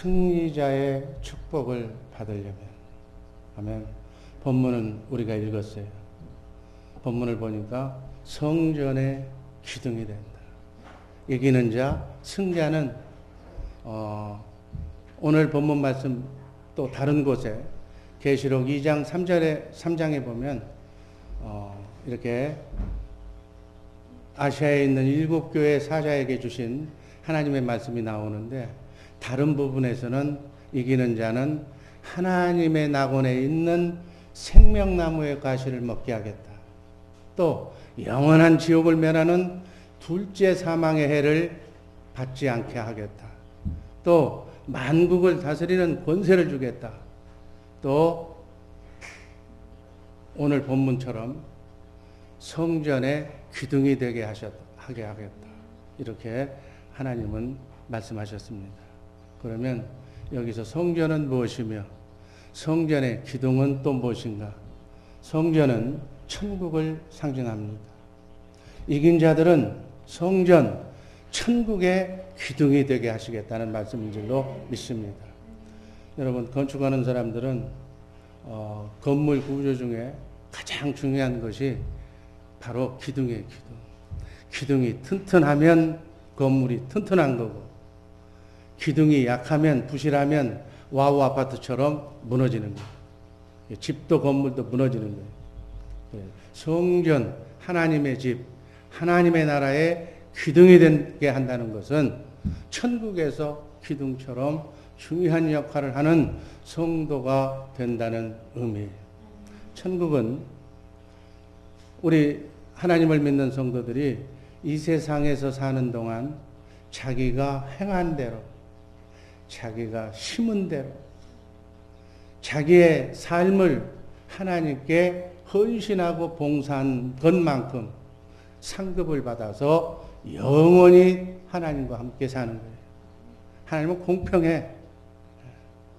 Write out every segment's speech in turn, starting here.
승리자의 축복을 받으려면, 아멘. 본문은 우리가 읽었어요. 본문을 보니까 성전의 기둥이 된다. 이기는 자, 승자는 오늘 본문 말씀 또 다른 곳에 계시록 2장 3장에 보면 이렇게 아시아에 있는 7교회 사자에게 주신 하나님의 말씀이 나오는데, 다른 부분에서는 이기는 자는 하나님의 낙원에 있는 생명나무의 과실을 먹게 하겠다. 또 영원한 지옥을 면하는 둘째 사망의 해를 받지 않게 하겠다. 또 만국을 다스리는 권세를 주겠다. 또 오늘 본문처럼 성전의 기둥이 되게 하게 하겠다. 이렇게 하나님은 말씀하셨습니다. 그러면 여기서 성전은 무엇이며 성전의 기둥은 또 무엇인가? 성전은 천국을 상징합니다. 이긴 자들은 성전, 천국의 기둥이 되게 하시겠다는 말씀인 줄로 믿습니다. 여러분, 건축하는 사람들은 건물 구조 중에 가장 중요한 것이 바로 기둥이에요. 기둥이 튼튼하면 건물이 튼튼한 거고, 기둥이 약하면, 부실하면 와우 아파트처럼 무너지는 거예요. 집도 건물도 무너지는 거예요. 성전, 하나님의 집, 하나님의 나라의 기둥이 되게 한다는 것은 천국에서 기둥처럼 중요한 역할을 하는 성도가 된다는 의미예요. 천국은 우리 하나님을 믿는 성도들이 이 세상에서 사는 동안 자기가 행한 대로, 자기가 심은 대로, 자기의 삶을 하나님께 헌신하고 봉사한 것만큼 상급을 받아서 영원히 하나님과 함께 사는 거예요. 하나님은 공평해.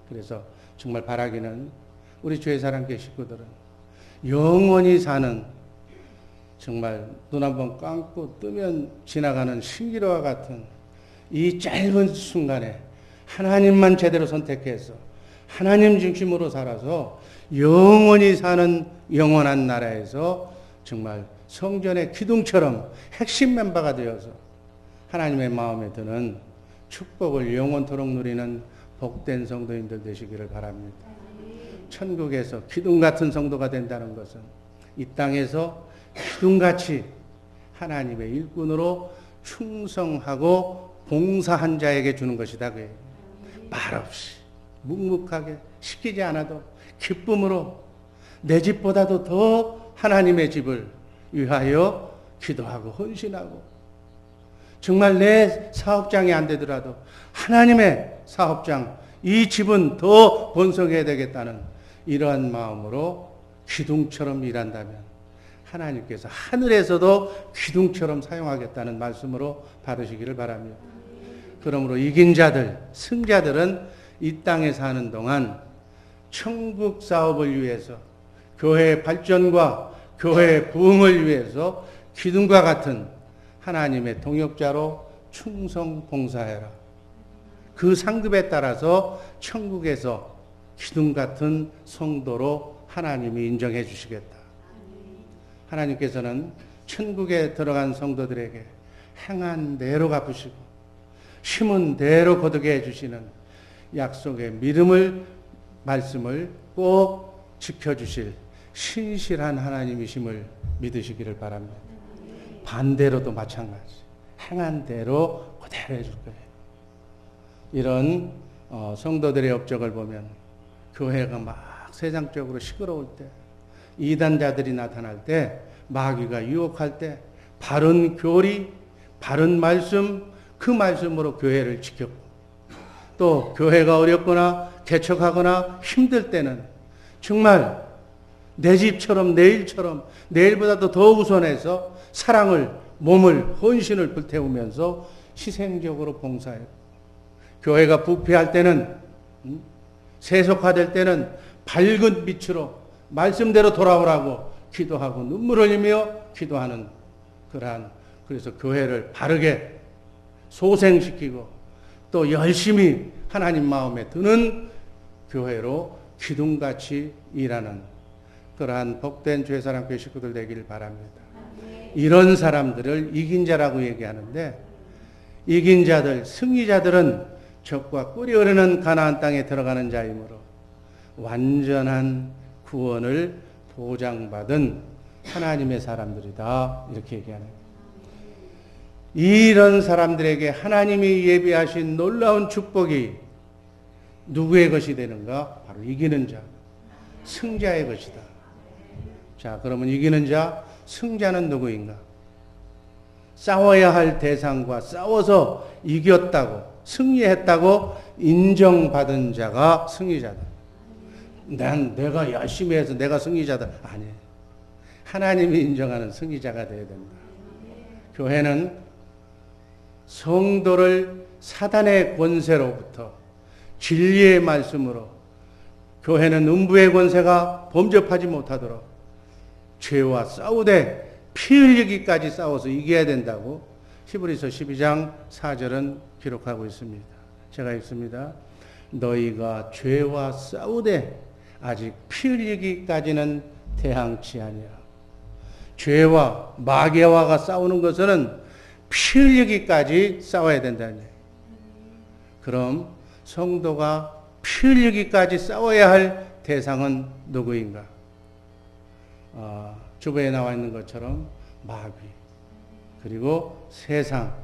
그래서 정말 바라기는 우리 주의 사랑교회 식구들은 영원히 사는, 정말 눈 한번 감고 뜨면 지나가는 신기루와 같은 이 짧은 순간에 하나님만 제대로 선택해서 하나님 중심으로 살아서 영원히 사는 영원한 나라에서 정말 성전의 기둥처럼 핵심 멤버가 되어서 하나님의 마음에 드는 축복을 영원토록 누리는 복된 성도님들 되시기를 바랍니다. 천국에서 기둥 같은 성도가 된다는 것은 이 땅에서 기둥같이 하나님의 일꾼으로 충성하고 봉사한 자에게 주는 것이다. 말없이 묵묵하게 시키지 않아도 기쁨으로 내 집보다도 더 하나님의 집을 위하여 기도하고 헌신하고, 정말 내 사업장이 안 되더라도 하나님의 사업장, 이 집은 더 번성해야 되겠다는 이러한 마음으로 기둥처럼 일한다면 하나님께서 하늘에서도 기둥처럼 사용하겠다는 말씀으로 받으시기를 바랍니다. 그러므로 이긴 자들, 승자들은 이 땅에 사는 동안 천국 사업을 위해서, 교회의 발전과 교회의 부흥을 위해서 기둥과 같은 하나님의 동역자로 충성 봉사해라. 그 상급에 따라서 천국에서 기둥 같은 성도로 하나님이 인정해 주시겠다. 하나님께서는 천국에 들어간 성도들에게 행한 대로 갚으시고 심은 대로 거두게 해주시는 약속의 믿음을, 말씀을 꼭 지켜주실 신실한 하나님이심을 믿으시기를 바랍니다. 반대로도 마찬가지. 행한 대로 그대로 해줄 거예요. 이런 성도들의 업적을 보면 교회가 막 세상적으로 시끄러울 때, 이단자들이 나타날 때, 마귀가 유혹할 때 바른 교리, 바른 말씀, 그 말씀으로 교회를 지켰고, 또 교회가 어렵거나 개척하거나 힘들 때는 정말 내 집처럼, 내 일처럼, 내일보다도 더 우선해서 사랑을, 몸을, 헌신을 불태우면서 희생적으로 봉사했고, 교회가 부패할 때는, 세속화될 때는 밝은 빛으로 말씀대로 돌아오라고 기도하고 눈물 흘리며 기도하는 그래서 교회를 바르게 소생시키고 또 열심히 하나님 마음에 드는 교회로 기둥같이 일하는 그러한 복된 주의사랑교회 식구들 되기를 바랍니다. 이런 사람들을 이긴 자라고 얘기하는데, 이긴 자들, 승리자들은 적과 꿀이 흐르는 가나안 땅에 들어가는 자이므로 완전한 구원을 보장받은 하나님의 사람들이다, 이렇게 얘기하는 거예요. 이런 사람들에게 하나님이 예비하신 놀라운 축복이 누구의 것이 되는가? 바로 이기는 자, 승자의 것이다. 자, 그러면 이기는 자, 승자는 누구인가? 싸워야 할 대상과 싸워서 이겼다고, 승리했다고 인정받은 자가 승리자다. 내가 열심히 해서 내가 승리자다. 아니, 하나님이 인정하는 승리자가 되어야 된다. 교회는 성도를 사단의 권세로부터 진리의 말씀으로, 교회는 음부의 권세가 범접하지 못하도록 죄와 싸우되 피 흘리기까지 싸워서 이겨야 된다고 히브리서 12장 4절은 기록하고 있습니다. 제가 읽습니다. 너희가 죄와 싸우되 아직 피 흘리기까지는 대항치 아니야. 죄와 마귀와가 싸우는 것은 피 흘리기까지 싸워야 된다는 얘기예요. 그럼 성도가 피 흘리기까지 싸워야 할 대상은 누구인가? 주보에 나와 있는 것처럼 마귀, 그리고 세상,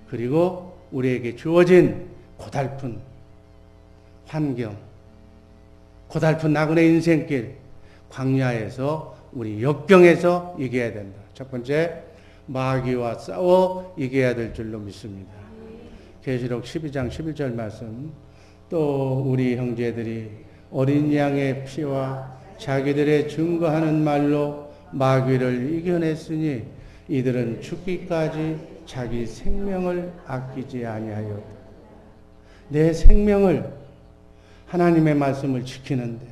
그리고 우리에게 주어진 고달픈 환경, 고달픈 나그네 인생길, 광야에서 우리 역경에서 이겨야 된다. 첫 번째, 마귀와 싸워 이겨야 될 줄로 믿습니다. 계시록 12장 11절 말씀, 또 우리 형제들이 어린 양의 피와 자기들의 증거하는 말로 마귀를 이겨냈으니 이들은 죽기까지 자기 생명을 아끼지 아니하였다. 내 생명을, 하나님의 말씀을 지키는데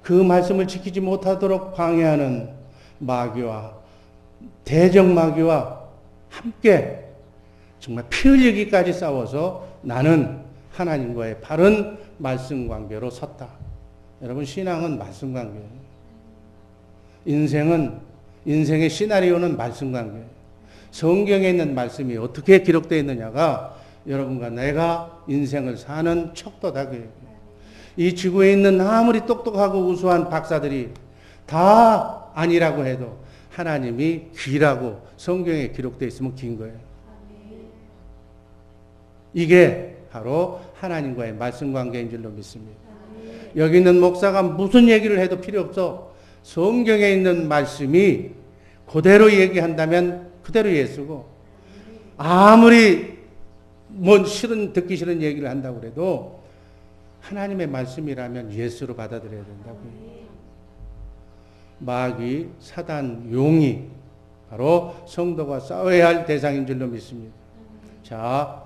그 말씀을 지키지 못하도록 방해하는 마귀와, 대적 마귀와 함께 정말 피 흘리기까지 싸워서 나는 하나님과의 바른 말씀 관계로 섰다. 여러분, 신앙은 말씀 관계예요. 인생의 시나리오는 말씀 관계예요. 성경에 있는 말씀이 어떻게 기록되어 있느냐가 여러분과 내가 인생을 사는 척도다. 이 지구에 있는 아무리 똑똑하고 우수한 박사들이 다 아니라고 해도 하나님이 귀라고 성경에 기록되어 있으면 긴 거예요. 이게 바로 하나님과의 말씀 관계인 줄로 믿습니다. 여기 있는 목사가 무슨 얘기를 해도 필요 없어. 성경에 있는 말씀이 그대로 얘기한다면 그대로 예수고, 아무리 듣기 싫은 얘기를 한다고 해도 하나님의 말씀이라면 예수로 받아들여야 된다고요. 마귀, 사단, 용이 바로 성도가 싸워야 할 대상인 줄로 믿습니다. 자,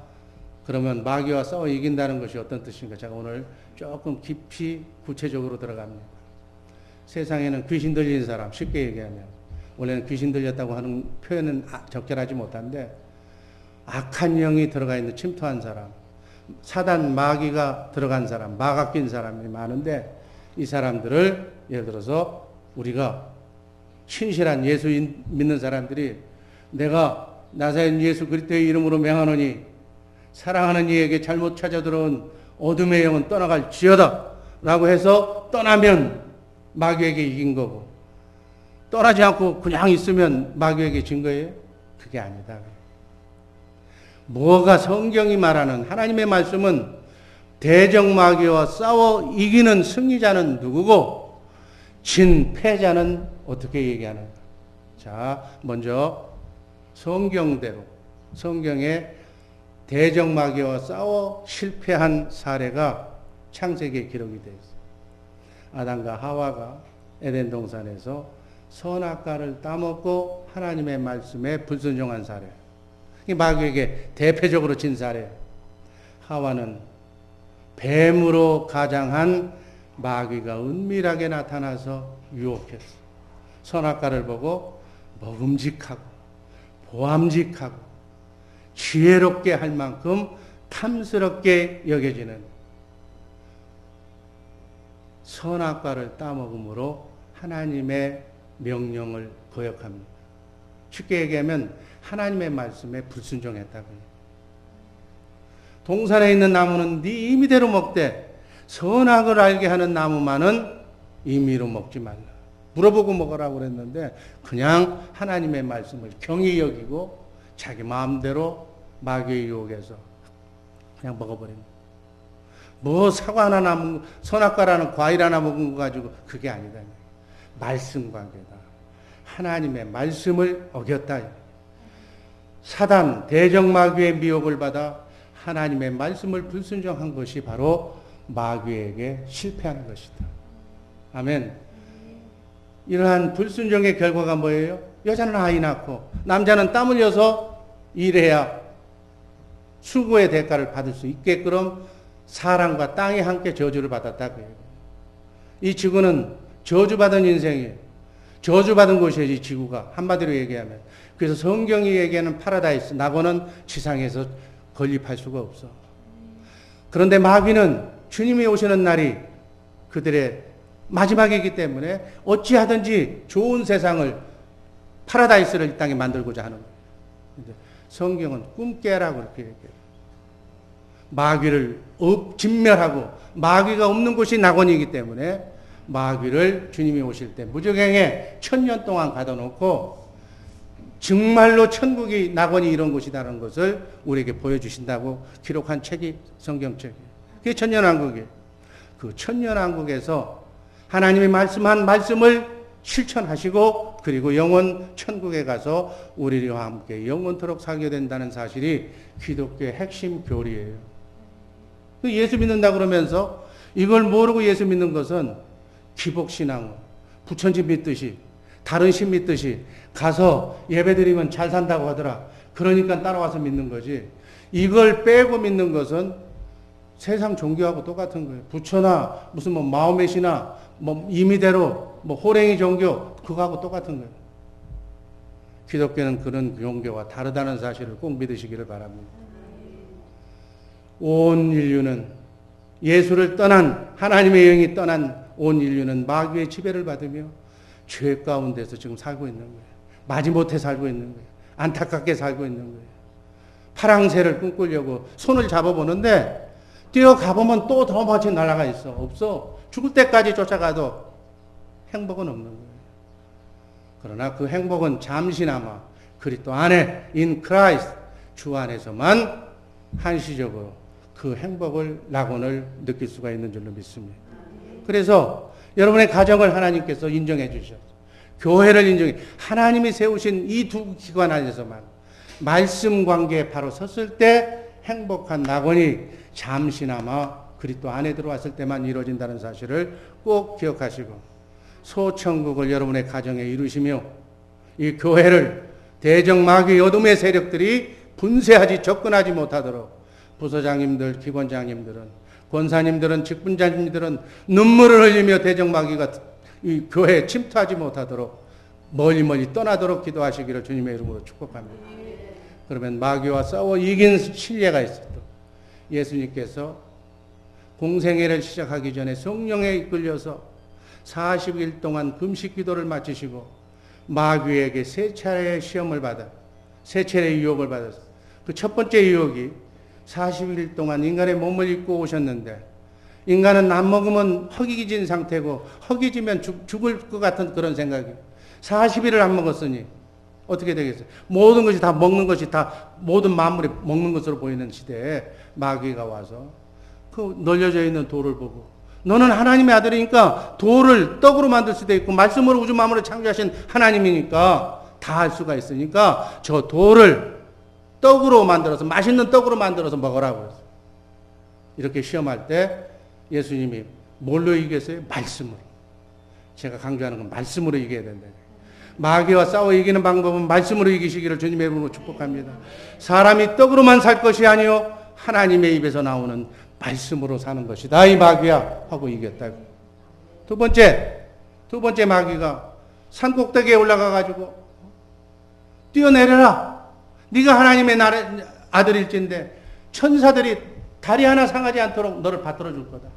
그러면 마귀와 싸워 이긴다는 것이 어떤 뜻인가? 제가 오늘 조금 깊이 구체적으로 들어갑니다. 세상에는 귀신 들린 사람, 쉽게 얘기하면, 원래는 귀신 들렸다고 하는 표현은 적절하지 못한데, 악한 영이 들어가 있는 침투한 사람, 사단 마귀가 들어간 사람, 마가 낀 사람이 많은데, 이 사람들을 예를 들어서 우리가 신실한 예수 믿는 사람들이 내가 나사렛 예수 그리스도의 이름으로 명하노니 사랑하는 이에게 잘못 찾아 들어온 어둠의 영은 떠나갈 지어다 라고 해서 떠나면 마귀에게 이긴 거고, 떠나지 않고 그냥 있으면 마귀에게 진 거예요? 그게 아니다. 뭐가 성경이 말하는 하나님의 말씀은 대적 마귀와 싸워 이기는 승리자는 누구고 진 패자는 어떻게 얘기하는가? 자, 먼저 성경대로, 성경에 대적 마귀와 싸워 실패한 사례가 창세기에 기록이 되어 있어요. 아담과 하와가 에덴 동산에서 선악과를 따먹고 하나님의 말씀에 불순종한 사례. 마귀에게 대표적으로 진 사례. 하와는 뱀으로 가장한 마귀가 은밀하게 나타나서 유혹했어. 선악과를 보고 먹음직하고 보암직하고 지혜롭게 할 만큼 탐스럽게 여겨지는 선악과를 따먹음으로 하나님의 명령을 거역합니다. 쉽게 얘기하면 하나님의 말씀에 불순종했다고요. 동산에 있는 나무는 네 임의대로 먹되 선악을 알게 하는 나무만은 임의로 먹지 말라. 물어보고 먹으라고 그랬는데 그냥 하나님의 말씀을 경히 여기고 자기 마음대로 마귀의 유혹에서 그냥 먹어버리는 거예요. 뭐 사과 하나 남은 선악과라는 과일 하나 먹은 거 가지고 그게 아니다. 말씀 관계다. 하나님의 말씀을 어겼다. 사단 대적마귀의 미혹을 받아 하나님의 말씀을 불순종한 것이 바로 마귀에게 실패한 것이다. 아멘. 이러한 불순종의 결과가 뭐예요? 여자는 아이 낳고 남자는 땀 흘려서 일해야 수고의 대가를 받을 수 있게끔 사람과 땅이 함께 저주를 받았다고 해요. 이 지구는 저주받은 인생이에요. 저주받은 곳이에요, 이 지구가. 한마디로 얘기하면. 그래서 성경이 얘기하는 파라다이스, 낙원은 지상에서 건립할 수가 없어. 그런데 마귀는 주님이 오시는 날이 그들의 마지막이기 때문에 어찌하든지 좋은 세상을, 파라다이스를 이 땅에 만들고자 하는 거예요. 성경은 꿈 깨라고 그렇게 얘기해요. 마귀를 진멸하고 마귀가 없는 곳이 낙원이기 때문에 마귀를 주님이 오실 때 무저갱에 1000년 동안 가둬놓고 정말로 천국이 낙원이 이런 곳이라는 것을 우리에게 보여주신다고 기록한 책이 성경책이에요. 그게 천년왕국이에요. 그 천년왕국에서 하나님이 말씀한 말씀을 실천하시고 그리고 영원 천국에 가서 우리와 함께 영원토록 살게 된다는 사실이 기독교의 핵심 교리예요. 예수 믿는다 그러면서 이걸 모르고 예수 믿는 것은 기복신앙, 부처님 믿듯이 다른 신 믿듯이 가서 예배드리면 잘 산다고 하더라. 그러니까 따라와서 믿는 거지. 이걸 빼고 믿는 것은 세상 종교하고 똑같은 거예요. 부처나 무슨 뭐 마호메시나 뭐 임의대로 뭐 호랭이 종교 그거하고 똑같은 거예요. 기독교는 그런 종교와 다르다는 사실을 꼭 믿으시기를 바랍니다. 온 인류는 예수를 떠난 하나님의 영이 떠난 온 인류는 마귀의 지배를 받으며 죄 가운데서 지금 살고 있는 거예요. 마지못해 살고 있는 거예요. 안타깝게 살고 있는 거예요. 파랑새를 꿈꾸려고 손을 잡아보는데 뛰어가보면 또 더 멀리 날아가 있어. 없어. 죽을 때까지 쫓아가도 행복은 없는 거예요. 그러나 그 행복은 잠시나마 그리스도 안에 in Christ 주 안에서만 한시적으로 그 행복을 낙원을 느낄 수가 있는 줄로 믿습니다. 그래서 여러분의 가정을 하나님께서 인정해 주셨어요. 교회를 인정해 하나님이 세우신 이 두 기관 안에서만 말씀 관계에 바로 섰을 때 행복한 낙원이 잠시나마 그리스도 안에 들어왔을 때만 이루어진다는 사실을 꼭 기억하시고 소천국을 여러분의 가정에 이루시며 이 교회를 대적 마귀 어둠의 세력들이 분쇄하지 접근하지 못하도록 부서장님들, 기관장님들은 권사님들은 직분자님들은 눈물을 흘리며 대적 마귀가 이 교회에 침투하지 못하도록 멀리 떠나도록 기도하시기를 주님의 이름으로 축복합니다. 그러면 마귀와 싸워 이긴 신뢰가 있어도 예수님께서 공생애를 시작하기 전에 성령에 이끌려서 40일 동안 금식 기도를 마치시고 마귀에게 세 차례의 시험을 받아 세 차례의 유혹을 받았어요. 그 첫 번째 유혹이 40일 동안 인간의 몸을 입고 오셨는데 인간은 안 먹으면 허기진 상태고 허기지면 죽을 것 같은 그런 생각이 40일을 안 먹었으니 어떻게 되겠어요? 모든 것이 다 먹는 것이 다 모든 만물이 먹는 것으로 보이는 시대에 마귀가 와서 그 널려져 있는 돌을 보고 너는 하나님의 아들이니까 돌을 떡으로 만들 수도 있고 말씀으로 우주 만물을 창조하신 하나님이니까 다 할 수가 있으니까 저 돌을 떡으로 만들어서 맛있는 떡으로 만들어서 먹으라고 했어요. 이렇게 시험할 때 예수님이 뭘로 이겼어요? 말씀으로. 제가 강조하는 건 말씀으로 이겨야 된다. 마귀와 싸워 이기는 방법은 말씀으로 이기시기를 주님의 이름으로 축복합니다. 사람이 떡으로만 살 것이 아니요 하나님의 입에서 나오는 말씀으로 사는 것이다. 이 마귀야 하고 이겼다고. 두 번째 마귀가 산 꼭대기에 올라가 가지고 뛰어내려라. 네가 하나님의 아들일진데 천사들이 다리 하나 상하지 않도록 너를 받들어 줄 거다.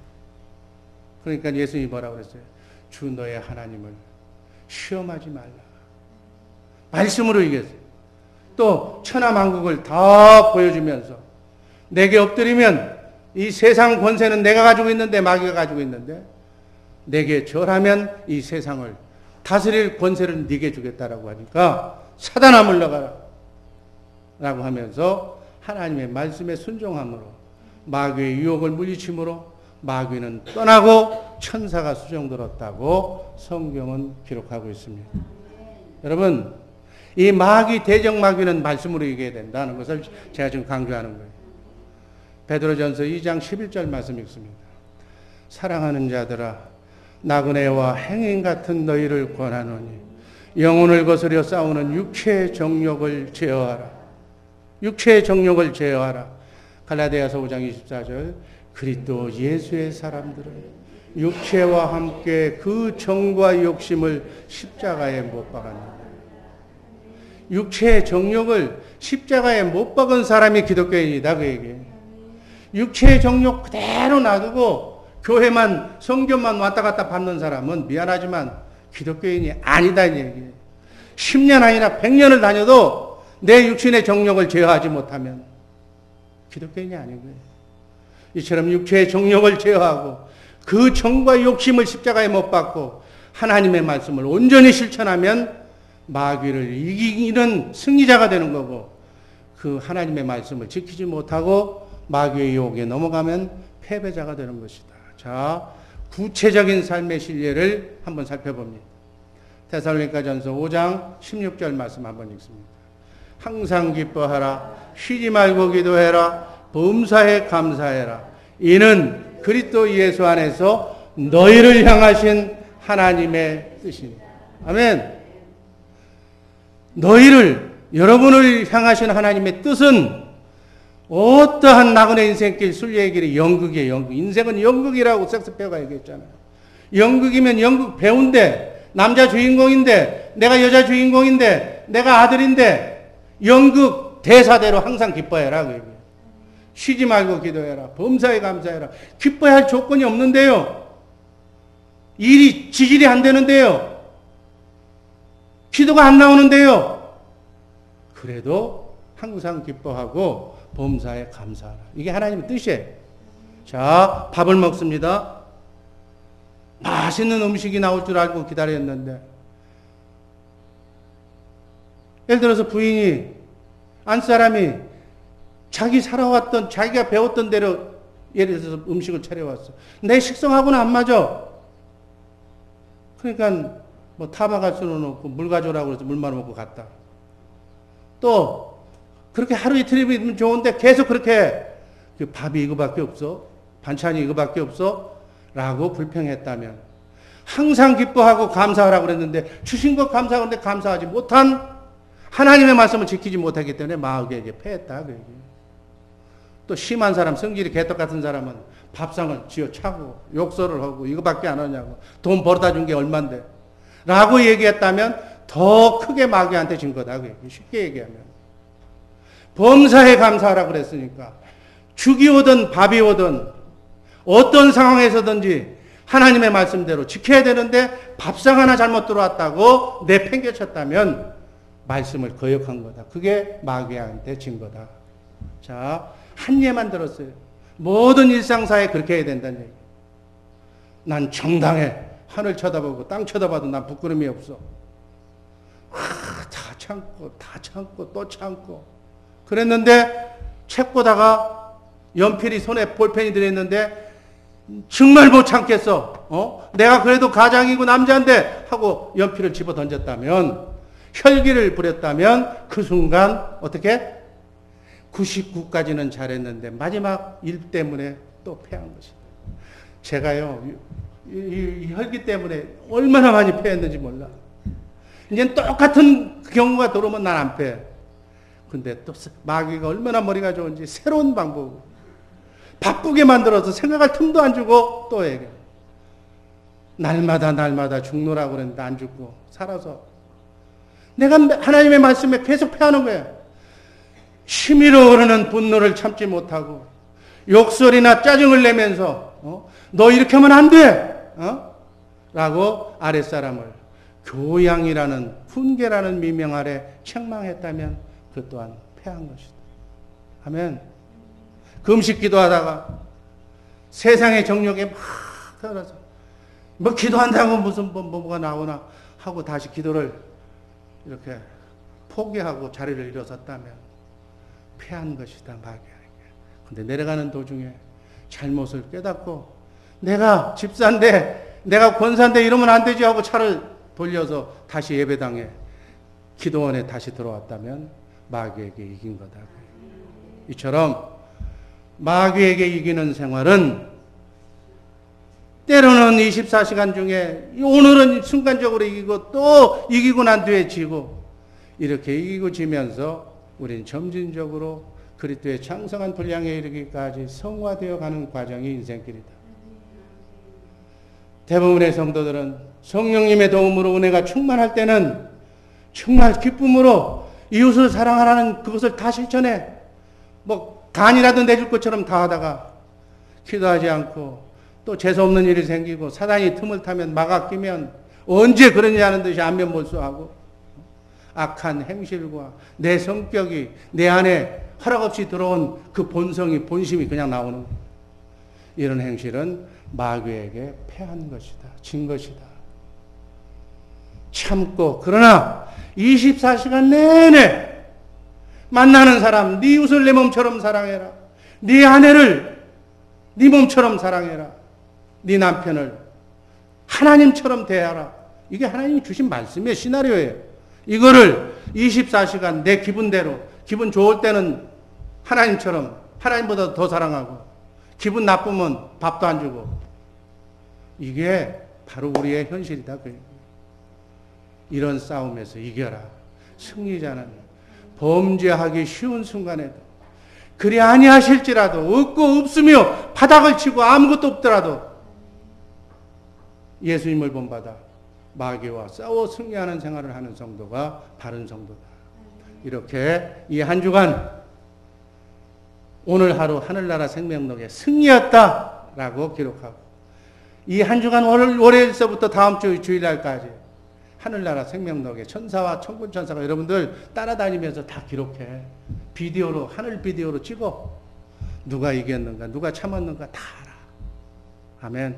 그러니까 예수님이 뭐라고 그랬어요? 주 너의 하나님을 시험하지 말라. 말씀으로 이겼어요. 또 천하만국을 다 보여주면서 내게 엎드리면 이 세상 권세는 내가 가지고 있는데, 마귀가 가지고 있는데, 내게 절하면 이 세상을 다스릴 권세를 네게 주겠다라고 하니까 사단아 물러가라 라고 하면서 하나님의 말씀에 순종함으로 마귀의 유혹을 물리침으로 마귀는 떠나고 천사가 수종들었다고 성경은 기록하고 있습니다. 여러분, 이 마귀, 대적 마귀는 말씀으로 이겨야 된다는 것을 제가 지금 강조하는 거예요. 베드로전서 2장 11절 말씀 읽습니다. 사랑하는 자들아, 나그네와 행인 같은 너희를 권하노니 영혼을 거스려 싸우는 육체의 정욕을 제어하라. 육체의 정욕을 제어하라. 갈라디아서 5장 24절, 그리스도 예수의 사람들은 육체와 함께 그 정과 욕심을 십자가에 못 박았느니라. 육체의 정욕을 십자가에 못 박은 사람이 기독교인이다, 그 얘기예요. 육체의 정욕 그대로 놔두고 교회만, 성경만 왔다 갔다 밟는 사람은 미안하지만 기독교인이 아니다, 이 얘기예요. 10년 아니라 100년을 다녀도 내 육신의 정욕을 제어하지 못하면 기독교인이 아닌 거예요. 이처럼 육체의 정욕을 제어하고 그 정과 욕심을 십자가에 못 박고 하나님의 말씀을 온전히 실천하면 마귀를 이기는 승리자가 되는 거고, 그 하나님의 말씀을 지키지 못하고 마귀의 유혹에 넘어가면 패배자가 되는 것이다. 자, 구체적인 삶의 실례를 한번 살펴봅니다. 데살로니가전서 5장 16절 말씀 한번 읽습니다. 항상 기뻐하라. 쉬지 말고 기도해라. 범사에 감사해라. 이는 그리스도 예수 안에서 너희를 향하신 하나님의 뜻이니. 아멘. 너희를, 여러분을 향하신 하나님의 뜻은 어떠한 나그네 인생길, 순례의 길이 연극이에요, 연극. 인생은 연극이라고 섹스페어가 얘기했잖아요. 연극이면 연극 배우인데, 남자 주인공인데, 내가 여자 주인공인데, 내가 아들인데, 연극 대사대로 항상 기뻐해라, 그 얘기예요. 쉬지 말고 기도해라. 범사에 감사해라. 기뻐야 할 조건이 없는데요. 일이 지질이 안 되는데요. 기도가 안 나오는데요. 그래도 항상 기뻐하고 범사에 감사하라. 이게 하나님의 뜻이에요. 자, 밥을 먹습니다. 맛있는 음식이 나올 줄 알고 기다렸는데, 예를 들어서 부인이, 안사람이 자기 살아왔던, 자기가 배웠던 대로 예를 들어서 음식을 차려왔어. 내 식성하고는 안 맞아. 그러니까 뭐 타박할 수는 없고 물 가져오라고 해서 물만 먹고 갔다. 또 그렇게 하루 이틀이면 좋은데 계속 그렇게 밥이 이거밖에 없어? 반찬이 이거밖에 없어? 라고 불평했다면, 항상 기뻐하고 감사하라고 그랬는데 주신 것 감사하는데 감사하지 못한 하나님의 말씀을 지키지 못하기 때문에 마귀에게 패했다. 또 심한 사람, 성질이 개떡 같은 사람은 밥상을 쥐어차고 욕설을 하고 이거밖에 안 하냐고, 돈 벌어다 준 게 얼만데 라고 얘기했다면 더 크게 마귀한테 진 거다. 쉽게 얘기하면. 범사에 감사하라고 그랬으니까 죽이 오든 밥이 오든 어떤 상황에서든지 하나님의 말씀대로 지켜야 되는데 밥상 하나 잘못 들어왔다고 내팽개쳤다면 말씀을 거역한 거다. 그게 마귀한테 진 거다. 자, 한 예만 들었어요. 모든 일상사에 그렇게 해야 된다는 얘기. 난 정당해. 하늘 쳐다보고 땅 쳐다봐도 난 부끄러움이 없어. 다 참고 또 참고 그랬는데 책 보다가 연필이 손에 볼펜이 들어있는데 정말 못 참겠어. 내가 그래도 가장이고 남자인데 하고 연필을 집어 던졌다면, 혈기를 부렸다면 그 순간 어떻게? 99까지는 잘했는데 마지막 일 때문에 또 패한 것이다. 제가요, 이 혈기 때문에 얼마나 많이 패했는지 몰라. 이제 똑같은 경우가 들어오면 난 안 패. 근데 또 마귀가 얼마나 머리가 좋은지 새로운 방법, 바쁘게 만들어서 생각할 틈도 안 주고 또 얘기해. 날마다 죽노라고 그랬는데 안 죽고 살아서 내가 하나님의 말씀에 계속 패하는 거야. 심히로 흐르는 분노를 참지 못하고 욕설이나 짜증을 내면서 너 이렇게 하면 안 돼. 라고 아랫사람을 교양이라는 훈계라는 미명 아래 책망했다면 그 또한 패한 것이다. 아멘. 금식 기도하다가 세상의 정욕에 막 들어서 뭐 기도한다고 무슨 뭐가 나오나 하고 다시 기도를 이렇게 포기하고 자리를 일어섰다면 패한 것이다. 마귀에게. 근데 내려가는 도중에 잘못을 깨닫고 내가 집사인데 내가 권사인데 이러면 안 되지 하고 차를 돌려서 다시 예배당에 기도원에 다시 들어왔다면 마귀에게 이긴 거다. 이처럼 마귀에게 이기는 생활은 때로는 24시간 중에 오늘은 순간적으로 이기고 또 이기고 난 뒤에 지고 이렇게 이기고 지면서 우리는 점진적으로 그리스도의 창성한 분량에 이르기까지 성화되어 가는 과정이 인생길이다. 대부분의 성도들은 성령님의 도움으로 은혜가 충만할 때는 정말 기쁨으로 이웃을 사랑하라는 그것을 다 실천해. 뭐 간이라도 내줄 것처럼 다 하다가 기도하지 않고 또 재수없는 일이 생기고 사단이 틈을 타면 막아 끼면 언제 그러냐는 듯이 안면몰수하고 악한 행실과 내 성격이 내 안에 허락없이 들어온 그 본심이 그냥 나오는 거예요. 이런 행실은 마귀에게 패한 것이다. 진 것이다. 참고 그러나 24시간 내내 만나는 사람 네 이웃을 내 몸처럼 사랑해라. 네 아내를 네 몸처럼 사랑해라. 네 남편을 하나님처럼 대하라. 이게 하나님이 주신 말씀이에요. 시나리오예요. 이거를 24시간 내 기분대로 기분 좋을 때는 하나님처럼 하나님보다 더 사랑하고 기분 나쁘면 밥도 안 주고 이게 바로 우리의 현실이다. 이런 싸움에서 이겨라. 승리자는 범죄하기 쉬운 순간에도 그리 아니하실지라도 없고 없으며 바닥을 치고 아무것도 없더라도 예수님을 본받아 마귀와 싸워 승리하는 생활을 하는 성도가 바른 성도다. 이렇게 이 한 주간 오늘 하루 하늘나라 생명록에 승리였다라고 기록하고 이 한 주간 월요일서부터 다음 주 주일날까지 하늘나라 생명록에 천사와 천군 천사가 여러분들 따라다니면서 다 기록해. 비디오로 하늘 비디오로 찍어. 누가 이겼는가 누가 참았는가 다 알아. 아멘.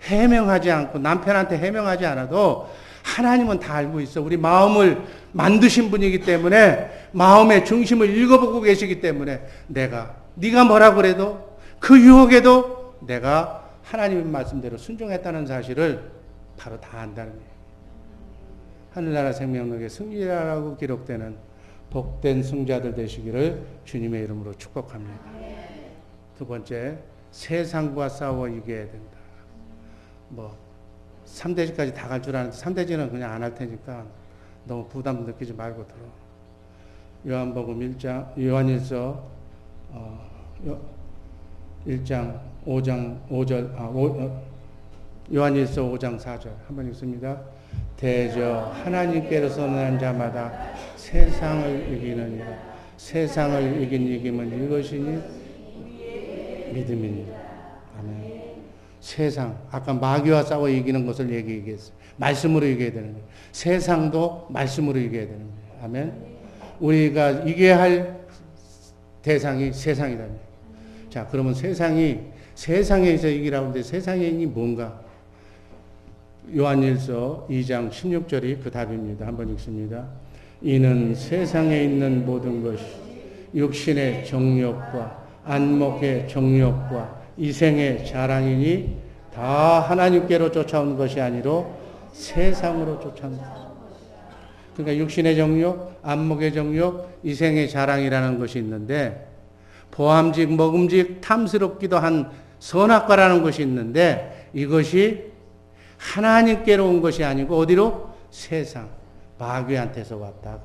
해명하지 않고 남편한테 해명하지 않아도 하나님은 다 알고 있어. 우리 마음을 만드신 분이기 때문에 마음의 중심을 읽어보고 계시기 때문에 네가 뭐라 그래도 그 유혹에도 내가 하나님의 말씀대로 순종했다는 사실을 바로 다 안다는 거예요. 하늘나라 생명록에 승리라고 기록되는 복된 승자들 되시기를 주님의 이름으로 축복합니다. 두 번째, 세상과 싸워 이겨야 된다. 3대지까지 다 갈 줄 아는데 3대지는 그냥 안 할 테니까 너무 부담 느끼지 말고 들어. 요한복음 1장, 요한일서 1장 5절, 요한일서 5장 4절 한번 읽습니다. 대저 하나님께로서 난 자마다 세상을 이기느니라. 세상을 이긴 이김은 이것이니 믿음이니라. 아멘. 세상, 아까 마귀와 싸워 이기는 것을 얘기했어요. 말씀으로 이겨야 되는 거예요. 세상도 말씀으로 이겨야 되는 거예요. 아멘. 우리가 이겨야 할 대상이 세상이라는 거예요. 자, 그러면 세상에서 이기라고 하는데 세상이 뭔가? 요한일서 2장 16절이 그 답입니다. 한번 읽습니다. 이는 세상에 있는 모든 것이 육신의 정욕과 안목의 정욕과 이생의 자랑이니 다 하나님께로 쫓아온 것이 아니로 세상으로 쫓아온 것. 그러니까 육신의 정욕, 안목의 정욕, 이생의 자랑이라는 것이 있는데 보암직, 먹음직, 탐스럽기도 한 선악과라는 것이 있는데 이것이 하나님께로 온 것이 아니고 어디로? 세상, 마귀한테서 왔다.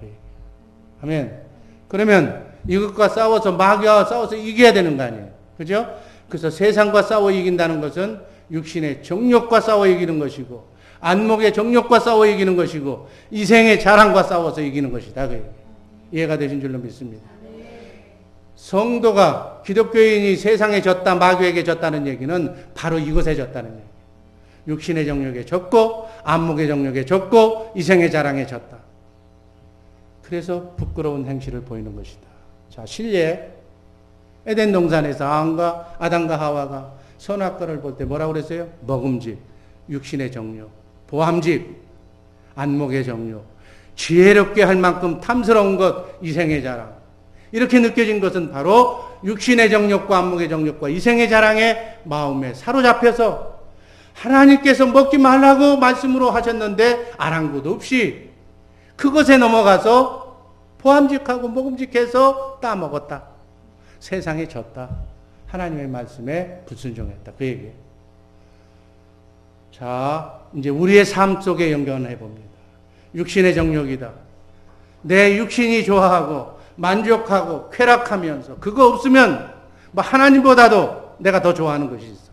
아멘. 그러면 이것과 싸워서 마귀와 싸워서 이겨야 되는 거 아니에요. 그죠? 그래서 세상과 싸워 이긴다는 것은 육신의 정욕과 싸워 이기는 것이고 안목의 정욕과 싸워 이기는 것이고 이생의 자랑과 싸워서 이기는 것이다. 이해가 되신 줄로 믿습니다. 성도가 기독교인이 세상에 졌다 마귀에게 졌다는 얘기는 바로 이것에 졌다는 얘기예요. 육신의 정욕에 졌고 안목의 정욕에 졌고 이생의 자랑에 졌다. 그래서 부끄러운 행실을 보이는 것이다. 자, 실제 에덴 동산에서 아담과 하와가 선악과를 볼 때 뭐라고 그랬어요? 먹음직, 육신의 정욕, 보암직, 안목의 정욕, 지혜롭게 할 만큼 탐스러운 것, 이생의 자랑. 이렇게 느껴진 것은 바로 육신의 정욕과 안목의 정욕과 이생의 자랑에 마음에 사로잡혀서 하나님께서 먹지 말라고 말씀으로 하셨는데 아랑곳 없이 그것에 넘어가서 보암직하고 먹음직해서 따먹었다. 세상에 졌다. 하나님의 말씀에 불순종했다. 그 얘기예요. 자, 이제 우리의 삶 속에 연결해 봅니다. 육신의 정욕이다. 내 육신이 좋아하고 만족하고 쾌락하면서 그거 없으면 뭐 하나님보다도 내가 더 좋아하는 것이 있어.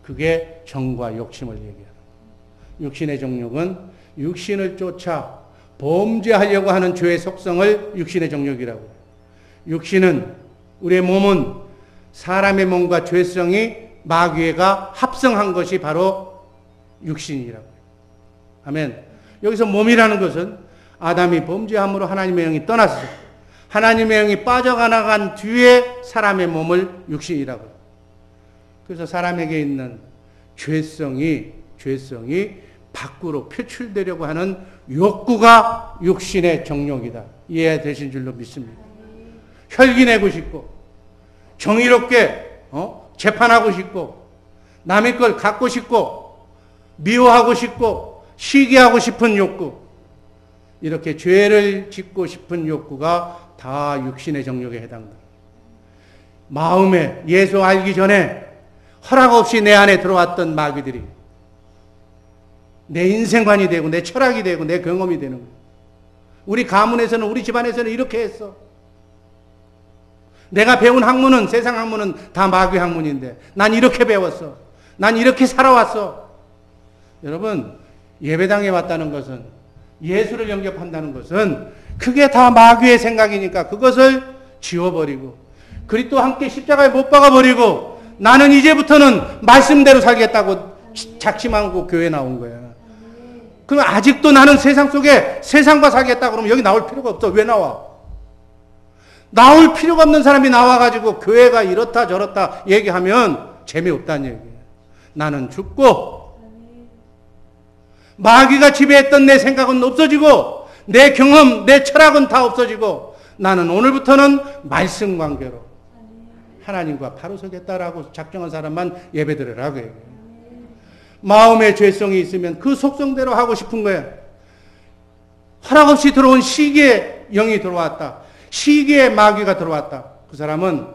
그게 정과 욕심을 얘기하는 거예요. 육신의 정욕은 육신을 쫓아 범죄하려고 하는 죄의 속성을 육신의 정욕이라고 해요. 육신은, 우리의 몸은 사람의 몸과 죄성이 마귀가 합성한 것이 바로 육신이라고 해요. 아멘. 여기서 몸이라는 것은 아담이 범죄함으로 하나님의 영이 떠났어. 하나님의 영이 빠져나간 뒤에 사람의 몸을 육신이라고 해요. 그래서 사람에게 있는 죄성이 밖으로 표출되려고 하는 욕구가 육신의 정욕이다. 이해되신 줄로 믿습니다. 혈기내고 싶고 정의롭게 재판하고 싶고 남의 걸 갖고 싶고 미워하고 싶고 시기하고 싶은 욕구, 이렇게 죄를 짓고 싶은 욕구가 다 육신의 정욕에 해당된다. 마음에 예수 알기 전에 허락 없이 내 안에 들어왔던 마귀들이 내 인생관이 되고 내 철학이 되고 내 경험이 되는 거예요. 우리 가문에서는, 우리 집안에서는 이렇게 했어. 내가 배운 학문은, 세상 학문은 다 마귀 학문인데 난 이렇게 배웠어. 난 이렇게 살아왔어. 여러분, 예배당에 왔다는 것은, 예수를 영접한다는 것은 그게 다 마귀의 생각이니까 그것을 지워버리고 그리스도 함께 십자가에 못 박아버리고 나는 이제부터는 말씀대로 살겠다고 작심하고 교회에 나온 거야. 그럼 아직도 나는 세상 속에 세상과 살겠다 그러면 여기 나올 필요가 없어. 왜 나와? 나올 필요가 없는 사람이 나와가지고 교회가 이렇다 저렇다 얘기하면 재미없다는 얘기예요. 나는 죽고 마귀가 지배했던 내 생각은 없어지고 내 경험, 내 철학은 다 없어지고 나는 오늘부터는 말씀 관계로 하나님과 바로 서겠다라고 작정한 사람만 예배드리라고 해요. 마음의 죄성이 있으면 그 속성대로 하고 싶은 거예요. 허락 없이 들어온 시기의 영이 들어왔다. 시기의 마귀가 들어왔다. 그 사람은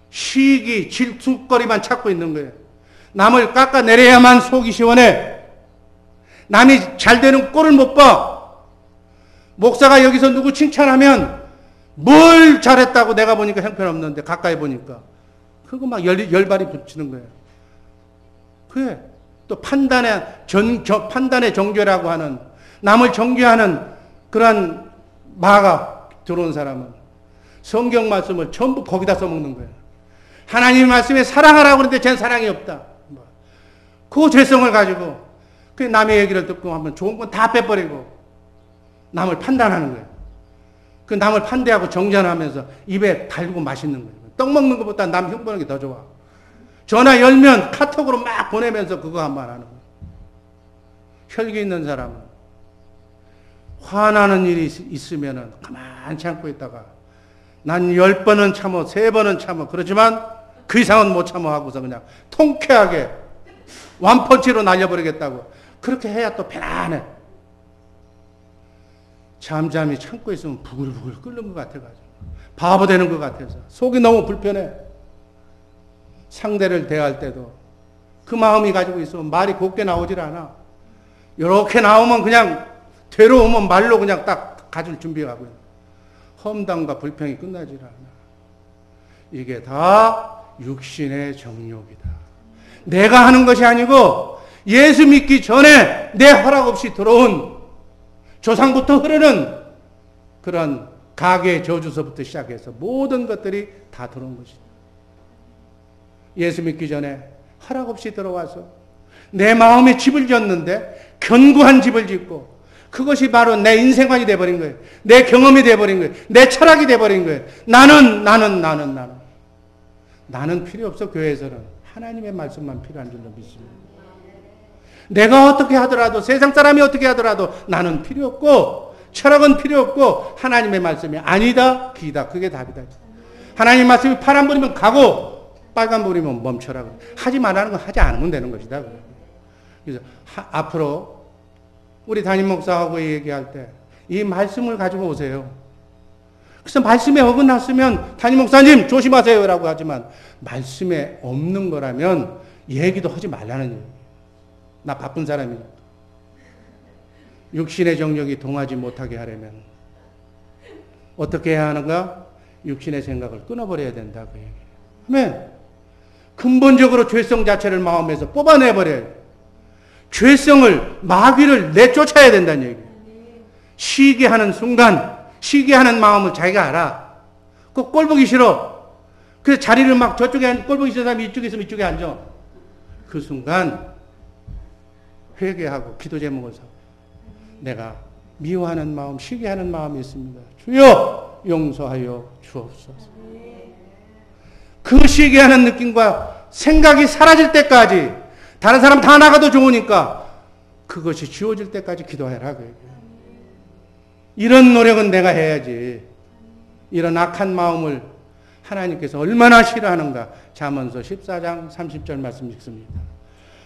시기, 질투거리만 찾고 있는 거예요. 남을 깎아내려야만 속이 시원해. 남이 잘 되는 꼴을 못 봐. 목사가 여기서 누구 칭찬하면 뭘 잘했다고 내가 보니까 형편없는데 가까이 보니까 그거 막 열발이 붙이는 거예요. 그래. 또 판단의 정죄라고 하는, 남을 정죄하는 그러한 마가 들어온 사람은 성경 말씀을 전부 거기다 써먹는 거예요. 하나님의 말씀에 사랑하라고 그러는데 쟤는 사랑이 없다. 그 죄성을 가지고 그 남의 얘기를 듣고 하면 좋은 건 다 빼버리고 남을 판단하는 거예요. 그 남을 판대하고 정죄하면서 입에 달고 맛있는 거예요. 떡 먹는 것보다 남 흉보는 게 더 좋아. 전화 열면 카톡으로 막 보내면서 그거 한 말 하는 거예요. 혈기 있는 사람은 화나는 일이 있으면 가만히 참고 있다가 난 10번은 참어, 3번은 참어. 그렇지만 그 이상은 못 참어 하고서 그냥 통쾌하게 완펀치로 날려버리겠다고. 그렇게 해야 또 편안해. 잠잠히 참고 있으면 부글부글 끓는 것 같아가지고 바보 되는 것 같아서 속이 너무 불편해. 상대를 대할 때도 그 마음이 가지고 있으면 말이 곱게 나오질 않아. 이렇게 나오면 그냥 되로 오면 말로 그냥 딱 가줄 준비하고 험담과 불평이 끝나질 않아. 이게 다 육신의 정욕이다. 내가 하는 것이 아니고 예수 믿기 전에 내 허락 없이 들어온 조상부터 흐르는 그런 가계의 저주서부터 시작해서 모든 것들이 다 들어온 것이다. 예수 믿기 전에 허락 없이 들어와서 내 마음에 집을 지었는데 견고한 집을 짓고 그것이 바로 내 인생관이 돼버린 거예요. 내 경험이 돼버린 거예요. 내 철학이 돼버린 거예요. 나는 필요 없어. 교회에서는 하나님의 말씀만 필요한 줄로 믿습니다. 내가 어떻게 하더라도 세상 사람이 어떻게 하더라도 나는 필요 없고 철학은 필요 없고 하나님의 말씀이 아니다 기다. 그게 답이다. 하나님 말씀이 파란불이면 가고 빨간불이면 멈춰라. 하지 말라는 건 하지 않으면 되는 것이다. 그래서 앞으로 우리 담임 목사하고 얘기할 때 이 말씀을 가지고 오세요. 그래서 말씀에 어긋났으면 담임 목사님 조심하세요 라고 하지만 말씀에 없는 거라면 얘기도 하지 말라는 얘기예요. 나 바쁜 사람이니까. 육신의 정력이 동하지 못하게 하려면 어떻게 해야 하는가? 육신의 생각을 끊어버려야 된다고 얘기해요. 아멘. 근본적으로 죄성 자체를 마음에서 뽑아내버려요. 죄성을, 마귀를 내쫓아야 된다는 얘기예요. 시기 하는 순간, 시기 하는 마음을 자기가 알아. 그 꼴 보기 싫어. 그래서 자리를 막 저쪽에 꼴 보기 싫은 사람이 이쪽에 있으면 이쪽에 앉아. 그 순간 회개하고 기도 제목을 사고 내가 미워하는 마음, 시기하는 마음이 있습니다. 주여 용서하여 주옵소서. 그 시기하는 느낌과 생각이 사라질 때까지 다른 사람 다 나가도 좋으니까 그것이 지워질 때까지 기도해라. 이런 노력은 내가 해야지. 이런 악한 마음을 하나님께서 얼마나 싫어하는가. 잠언서 14장 30절 말씀 읽습니다.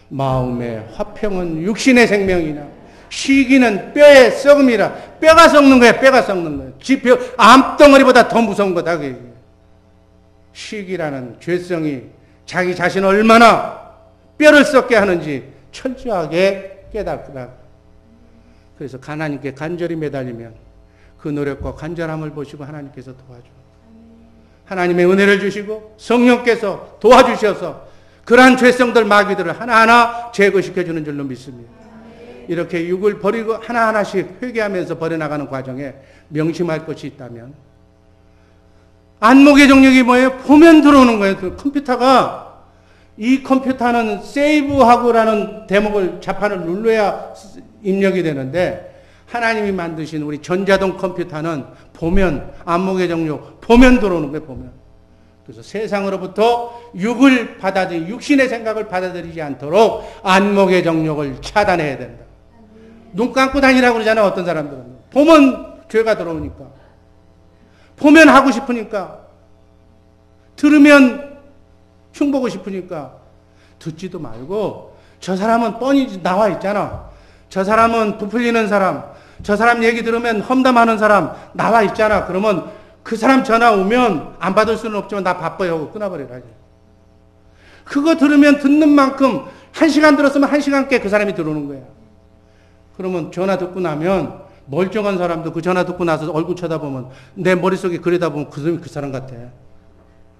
마음의 화평은 육신의 생명이나 시기는 뼈의 썩음이라. 뼈가 썩는 거야. 뼈가 썩는 거야. 암덩어리보다 더 무서운 거다. 시기라는 죄성이 자기 자신을 얼마나 뼈를 썩게 하는지 철저하게 깨닫더라. 그래서 하나님께 간절히 매달리면 그 노력과 간절함을 보시고 하나님께서 도와줘. 하나님의 은혜를 주시고 성령께서 도와주셔서 그러한 죄성들 마귀들을 하나하나 제거시켜주는 줄로 믿습니다. 이렇게 육을 버리고 하나하나씩 회개하면서 버려나가는 과정에 명심할 것이 있다면 안목의 정력이 뭐예요? 보면 들어오는 거예요. 그 컴퓨터가 이 컴퓨터는 세이브하고라는 대목을 자판을 눌러야 입력이 되는데 하나님이 만드신 우리 전자동 컴퓨터는 보면 안목의 정력 보면 들어오는 거예요. 보면. 그래서 세상으로부터 육을 받아들이 육신의 생각을 받아들이지 않도록 안목의 정력을 차단해야 된다. 눈 감고 다니라고 그러잖아. 어떤 사람들은 보면 죄가 들어오니까 보면 하고 싶으니까 들으면 흉보고 싶으니까 듣지도 말고 저 사람은 뻔히 나와 있잖아. 저 사람은 부풀리는 사람, 저 사람 얘기 들으면 험담하는 사람 나와 있잖아. 그러면 그 사람 전화 오면 안 받을 수는 없지만 나 바빠요 하고 끊어버리라. 그거 들으면 듣는 만큼 1시간 들었으면 1시간께 그 사람이 들어오는 거야. 그러면 전화 듣고 나면 멀쩡한 사람도 그 전화 듣고 나서 얼굴 쳐다보면 내 머릿속에 그려다보면 그 사람 같아.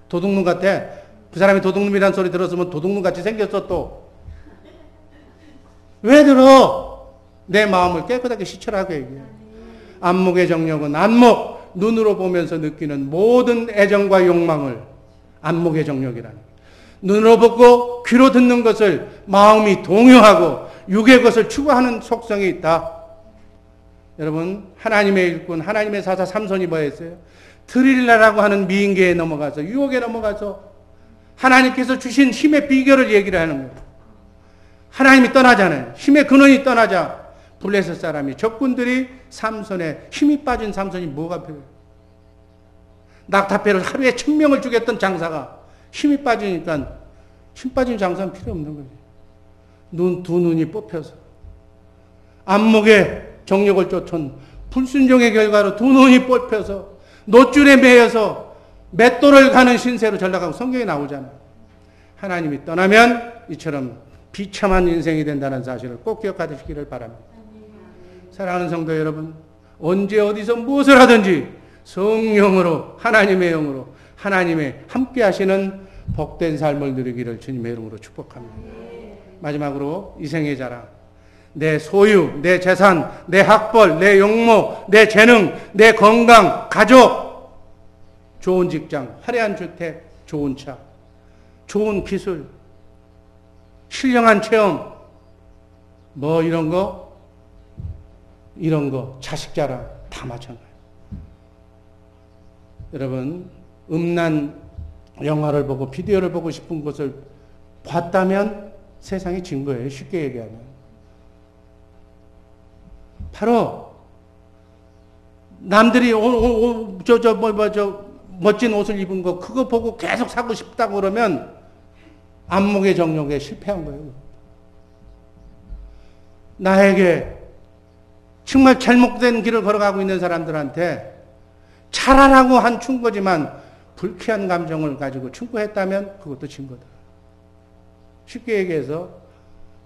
도둑놈 같아. 그 사람이 도둑놈이라는 소리 들었으면 도둑놈 같이 생겼어 또. 왜 들어? 내 마음을 깨끗하게 시철하게 얘기해. 안목의 정력은 안목, 눈으로 보면서 느끼는 모든 애정과 욕망을 안목의 정력이라는 거예요. 눈으로 보고 귀로 듣는 것을 마음이 동요하고 육의 것을 추구하는 속성이 있다. 여러분 하나님의 일꾼 하나님의 사사 삼손이 뭐 했어요? 드릴라라고 하는 미인계에 넘어가서 유혹에 넘어가서 하나님께서 주신 힘의 비결을 얘기를 하는 거예요. 하나님이 떠나잖아요. 힘의 근원이 떠나자 블레셋 사람이 적군들이 삼손에 힘이 빠진 삼손이 뭐가 필요해요? 낙타패를 하루에 1000명을 죽였던 장사가 힘이 빠지니까 힘 빠진 장사는 필요 없는 거지. 두 눈이 뽑혀서 안목의 정력을 쫓은 불순종의 결과로 두 눈이 뽑혀서 노줄에 매여서 맷돌을 가는 신세로 전락하고 성경에 나오잖아요. 하나님이 떠나면 이처럼 비참한 인생이 된다는 사실을 꼭 기억하시기를 바랍니다. 사랑하는 성도 여러분, 언제 어디서 무엇을 하든지 성령으로 하나님의 영으로 하나님의 함께 하시는 복된 삶을 누리기를 주님의 이름으로 축복합니다. 마지막으로 이생의 자랑. 내 소유, 내 재산, 내 학벌, 내 용모, 내 재능, 내 건강, 가족, 좋은 직장, 화려한 주택, 좋은 차, 좋은 기술, 신령한 체험, 뭐 이런 거 자식 자랑 다 마찬가지예요. 여러분 음란 영화를 보고 비디오를 보고 싶은 것을 봤다면 세상이 진 거예요. 쉽게 얘기하면. 바로 남들이 멋진 옷을 입은 거 그거 보고 계속 사고 싶다고 그러면 안목의 정욕에 실패한 거예요. 나에게 정말 잘못된 길을 걸어가고 있는 사람들한테 잘하라고 한 충고지만 불쾌한 감정을 가지고 충고했다면 그것도 진 거다. 쉽게 얘기해서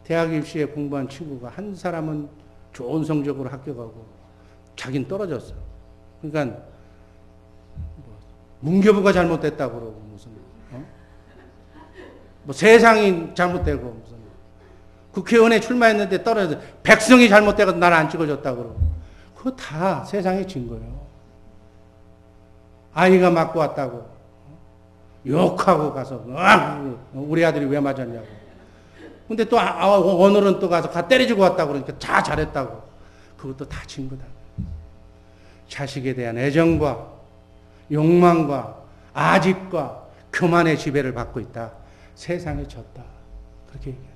대학 입시에 공부한 친구가 한 사람은 좋은 성적으로 합격하고 자기는 떨어졌어. 그러니까 문교부가 잘못됐다고 그러고 무슨 뭐 세상이 잘못되고 무슨 국회의원에 출마했는데 떨어져서 백성이 잘못돼서 나를 안 찍어줬다고 그러고 그거 다 세상에 진 거예요. 아이가 맞고 왔다고 욕하고 가서 우리 아들이 왜 맞았냐고. 근데 또 오늘은 또 가서 때려주고 왔다고 그러니까 다 잘했다고. 그것도 다 진 거다. 자식에 대한 애정과 욕망과 아집과 교만의 지배를 받고 있다. 세상에 졌다. 그렇게 얘기하는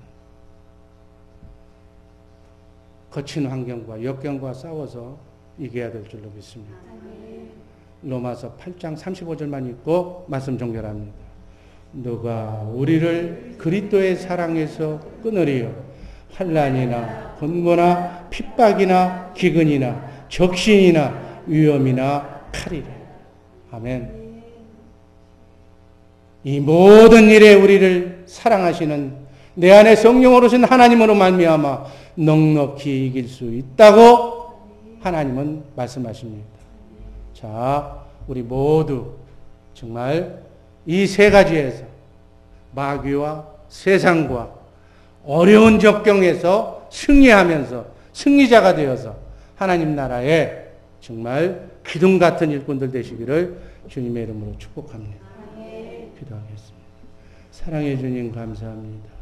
거친 환경과 역경과 싸워서 이겨야 될 줄로 믿습니다. 로마서 8장 35절만 읽고 말씀 종결합니다. 누가 우리를 그리스도의 사랑에서 끊으리요 환난이나 곤고나 핍박이나 기근이나 적신이나 위험이나 칼이래. 아멘. 이 모든 일에 우리를 사랑하시는 내 안에 성령으로 오신 하나님으로 말미암아 넉넉히 이길 수 있다고 하나님은 말씀하십니다. 자, 우리 모두 정말 이 세 가지에서 마귀와 세상과 어려운 적경에서 승리하면서 승리자가 되어서 하나님 나라에 정말 기둥 같은 일꾼들 되시기를 주님의 이름으로 축복합니다. 기도하겠습니다. 사랑해 주님 감사합니다.